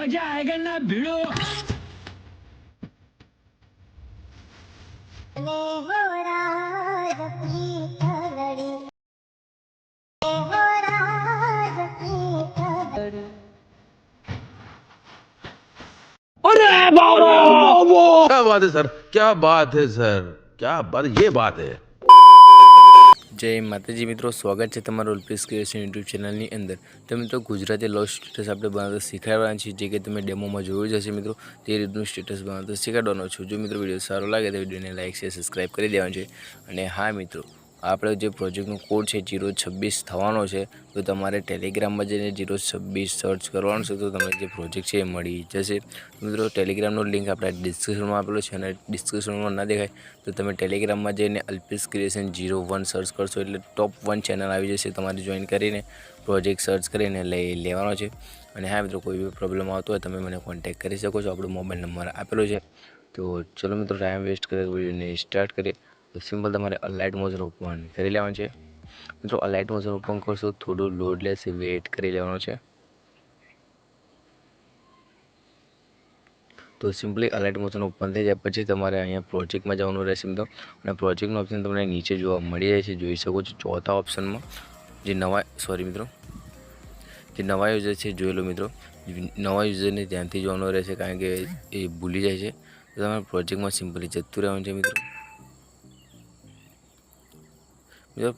मजा आएगा ना भिड़ो। क्या बात है सर, क्या बात है सर, क्या बात, ये बात है। जय माताजी मित्रों, स्वागत है तमाરું અલ્પેશ ક્રિએશન યુટ્યુબ ચેનલની અંદર। તો મિત્રો ગુજરાતી લવ સ્ટેટસ આપણે બનાવતા શીખવાડવાના છીએ, જે કે તમે ડેમોમાં જોયું જ હશે મિત્રો। તે રીતનું સ્ટેટસ બનાવતા શીખવાડવાનો છું। જો મિત્રો વિડીયો સારો લાગે તો વિડીયોને લાઇક શેર સબસ્ક્રાઈબ કરી દેવાનું છે। અને હા મિત્રો, આપણે જે પ્રોજેક્ટનો કોડ છે 026 થવાનો છે, તો તમારે ટેલિગ્રામમાં જઈને 026 સર્ચ કરવાનું છે, તો તમને જે પ્રોજેક્ટ છે એ મળી જશે। મિત્રો ટેલિગ્રામનો લિંક આપણે ડિસ્ક્રિપ્શનમાં આપેલો છે, અને ડિસ્ક્રિપ્શનમાં ના દેખાય તો તમે ટેલિગ્રામમાં જઈને અલ્પેશ ક્રિએશન 01 સર્ચ કરશો એટલે ટોપ 1 ચેનલ આવી જશે। તમારે જોઈન કરીને પ્રોજેક્ટ સર્ચ કરીને લઈ લેવાનો છે। અને હા મિત્રો, કોઈ બી પ્રોબ્લેમ આવતો હોય તમે મને કોન્ટેક્ટ કરી શકો છો, આપણો મોબાઈલ નંબર આપેલો છે। તો ચલો મિત્રો, ટાઈમ વેસ્ટ કરે વિડીયોને સ્ટાર્ટ કરીએ। તો સિમ્પલ તમારે અલાઇટ મોશન ઓપન કરી લેવાનું છે। મિત્રો અલાઇટ મોશન ઓપન કરશો, થોડું લોડ લેશે, વેઇટ કરી લેવાનો છે। તો સિમ્પલી અલાઇટ મોશન ઓપન થઈ જાય પછી તમારે અહીંયા પ્રોજેક્ટમાં જવાનું રહેશે મિત્રો। અને પ્રોજેક્ટનો ઓપ્શન તમને નીચે જોવા મળી જાય છે, જોઈ શકો છો ચોથા ઓપ્શનમાં। જે નવા યુઝર છે જોઈ લો મિત્રો। નવા યુઝરને ધ્યાનથી જોવાનું રહેશે, કારણ કે એ ભૂલી જાય છે। તો તમારે પ્રોજેક્ટમાં સિમ્પલી જતું રહેવાનું છે મિત્રો।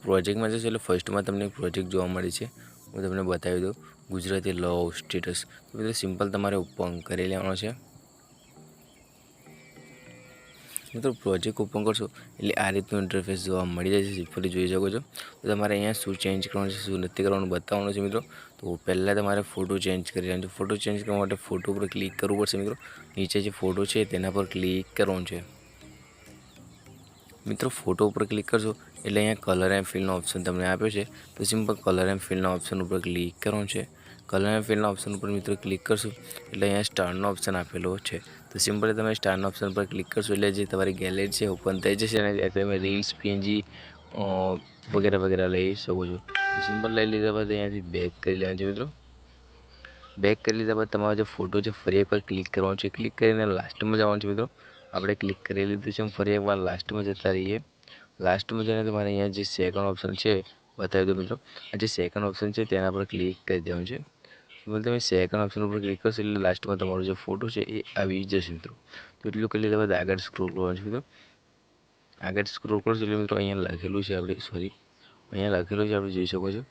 પ્રોજેક્ટમાં જશો એટલે ફર્સ્ટમાં તમને પ્રોજેક્ટ જોવા મળે છે, હું તમને બતાવી દઉં, ગુજરાતી લવ સ્ટેટસ। તો મિત્રો સિમ્પલ તમારે ઓપન કરી લેવાનો છે। મિત્રો પ્રોજેક્ટ ઓપન કરશો એટલે આ રીતનું ઇન્ટરફેસ જોવા મળી જાય છે, સિમ્પલી જોઈ શકો છો। તો તમારે અહીંયા શું ચેન્જ કરવાનું છે, શું નથી કરવાનું બતાવવાનું છે મિત્રો। તો પહેલાં તમારે ફોટો ચેન્જ કરી લેવાનો છે। ફોટો ચેન્જ કરવા માટે ફોટો પર ક્લિક કરવું પડશે મિત્રો। નીચે જે ફોટો છે તેના પર ક્લિક કરવાનું છે મિત્રો। ફોટો ઉપર ક્લિક કરશો એટલે અહીંયા કલર એન્ડ ફિલનો ઓપ્શન તમને આપ્યો છે, તો સિમ્પલ કલર એન્ડ ફિલના ઓપ્શન ઉપર ક્લિક કરવાનું છે। કલર એન્ડ ફિલના ઓપ્શન ઉપર મિત્રો ક્લિક કરશો એટલે અહીંયા સ્ટારનો ઓપ્શન આપેલો છે, તો સિમ્પલી તમે સ્ટારના ઓપ્શન પર ક્લિક કરશો એટલે જે તમારી ગેલેરી છે ઓપન થઈ જશે, અને તમે રીલ્સ પીએનજી વગેરે વગેરે લઈ શકો છો। સિમ્પલ લઈ લીધા બાદ અહીંયાથી બેક કરી લેવાનું છે મિત્રો। બેક કરી લીધા બાદ તમારો જે ફોટો છે ફરી એકવાર ક્લિક કરવાનો છે। ક્લિક કરીને લાસ્ટમાં જવાનું છે મિત્રો। આપણે ક્લિક કરી લીધું છે, ફરી એકવાર લાસ્ટમાં જતા રહીએ। લાસ્ટમાં જઈને તમારે અહીંયા જે સેકન્ડ ઓપ્શન છે બતાવી દો મિત્રો। આ જે સેકન્ડ ઓપ્શન છે તેના પર ક્લિક કરી દેવાનું છે। તમે સેકન્ડ ઓપ્શન ઉપર ક્લિક કરશો એટલે લાસ્ટમાં તમારો જે ફોટો છે એ આવી જશે મિત્રો। તો એટલું કરી લીધા બાદ આગળ સ્ક્રોલ કરવાનું છે મિત્રો। આગળ સ્ક્રોલ કરશો એટલે મિત્રો અહીંયા લખેલું છે આપણે જોઈ શકો છો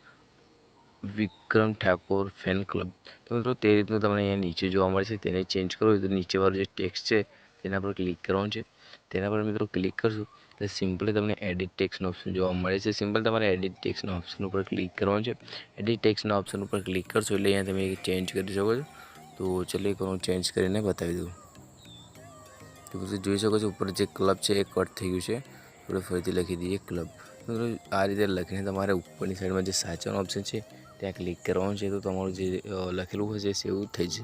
વિક્રમ ઠાકોર ફેન ક્લબ। તો મિત્રો તે રીતનું તમને અહીંયા નીચે જોવા મળશે, તેને ચેન્જ કરવું હોય તો નીચેવાળું જે ટેક્સ્ટ છે તેના પર ક્લિક કરવાનું છે। તેના પર મિત્રો ક્લિક કરશો તો સિમ્પલી તમને એડિટ ટેક્સ્ટનો ઓપ્શન જોવા મળે છે। સિમ્પલ તમારે એડિટ ટેક્સ્ટના ઓપ્શન ઉપર ક્લિક કરવાનું છે। એડિટ ટેક્સ્ટના ઓપ્શન ઉપર ક્લિક કરશો એટલે અહીંયા તમે ચેન્જ કરી શકો છો। તો ચલો એક હું ચેન્જ કરીને બતાવી દઉં। તો પછી જોઈ શકો છો ઉપર જે ક્લબ છે એ કટ થઈ ગયું છે, આપણે ફરીથી લખી દઈએ ક્લબ। મિત્રો આ રીતે લખીને તમારે ઉપરની સાઈડમાં જે સાચવાનો ઓપ્શન છે ત્યાં ક્લિક કરવાનું છે, તો તમારું જે લખેલું હશે સેવ થઈ જશે।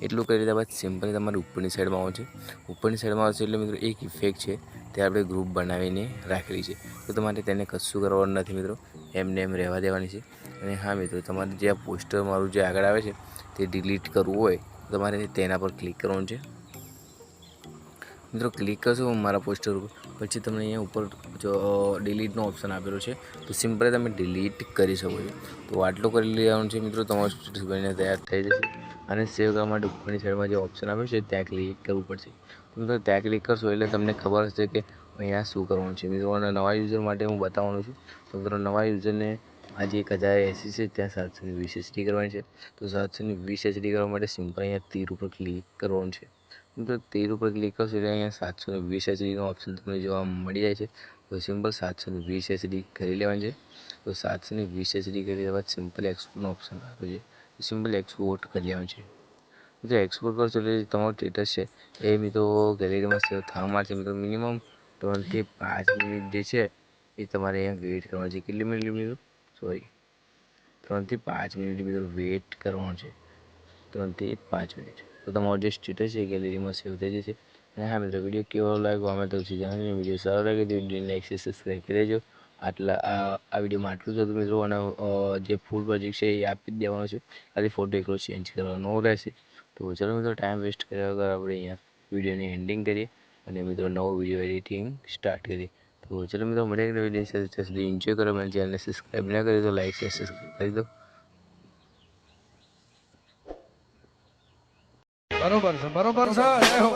એટલું કરી દીધા બાદ સિમ્પલી તમારે ઉપરની સાઈડમાં આવવાનું છે। ઉપરની સાઈડમાં આવશે એટલે મિત્રો એક ઇફેક્ટ છે તે આપણે ગ્રુપ બનાવીને રાખેલી છે, તો તમારે તેને કશું કરવાનું નથી મિત્રો, એમને એમ રહેવા દેવાની છે। અને હા મિત્રો, તમારે જે આ પોસ્ટર મારું જે આગળ આવે છે તે ડિલીટ કરવું હોય તો તમારે તેના પર ક્લિક કરવાનું છે મિત્રો। ક્લિક કરશો મારા પોસ્ટર ઉપર પછી તમને અહીંયા ઉપર જો ડિલીટનો ઓપ્શન આપેલો છે, તો સિમ્પલી તમે ડિલીટ કરી શકો છો। તો આટલું કરી લેવાનું છે મિત્રો, તમારું સ્ટેટસ બનીને તૈયાર થઈ જશે। અને સેવ કરવા માટે ઉપરની સાઈડમાં જે ઓપ્શન આપ્યો છે ત્યાં ક્લિક કરવું પડશે। મિત્રો ત્યાં ક્લિક કરશો એટલે તમને ખબર હશે કે અહીંયા શું કરવાનું છે મિત્રો। અને નવા યુઝર માટે હું બતાવવાનું છું, તો મિત્રો નવા યુઝરને આજે 1080 છે ત્યાં 720 HD કરવાની છે। તો 720 HD કરવા માટે સિમ્પલ અહીંયા તીર ઉપર ક્લિક કરવાનું છે મિત્રો। તીર ઉપર ક્લિક કરશો એટલે અહીંયા 720 HDનો ઓપ્શન તમને જોવા મળી જાય છે, તો સિમ્પલ 720 HD કરી લેવાની છે। તો 720 HD કરી દેવા બાદ સિમ્પલ એક્સપોર્ટનો ઓપ્શન આપ્યો છે, તો સિમ્પલ એક્સપોર્ટ કરી લેવાનું છે। જો એક્સપોર્ટ કરશો એટલે તમારું સ્ટેટસ છે એ મિત્રો ગેલેરીમાં સેવ થવા માટે મિત્રો મિનિમમ 3 થી 5 મિનિટ જે છે એ તમારે અહીંયા વેઇટ કરવાનું છે। કેટલી મિનિટ મિત્રો? 3 થી 5 મિનિટ મિત્રો વેઇટ કરવાનું છે, 3 થી 5 મિનિટ। તો તમારો જે સ્ટેટસ છે એ ગેલેરીમાં સેવ થઈ જશે। અને હા મિત્રો, વિડીયો કેવો લાગ્યો અમે તો જણાવીને, વિડીયો સારો લાગે તો વિડીયોને લાઈક શેર સબસ્ક્રાઈબ કરી દેજો। આ વિડીયોમાં આટલું જ હતું મિત્રો, અને જે ફૂલ પ્રોજેક્ટ છે એ આપી જ દેવાનો છે, ખાલી ફોટો એકલો ચેન્જ કરવાનો રહેશે। તો ચલો મિત્રો, ટાઈમ વેસ્ટ કર્યા વગર આપણે અહીંયા વિડીયોની એન્ડિંગ કરીએ અને મિત્રો નવો વિડીયો એડિટિંગ સ્ટાર્ટ કરીએ. તો ચલો મિત્રો, મળીએ એક વિડીયો સાથે. ત્યાં સુધી એન્જોય કરો. મારી ચેનલને સબસ્ક્રાઈબ ના કરી તો લાઈક શેર સબસ્ક્રાઈબ કરી દો. બરોબર છે. જય હો.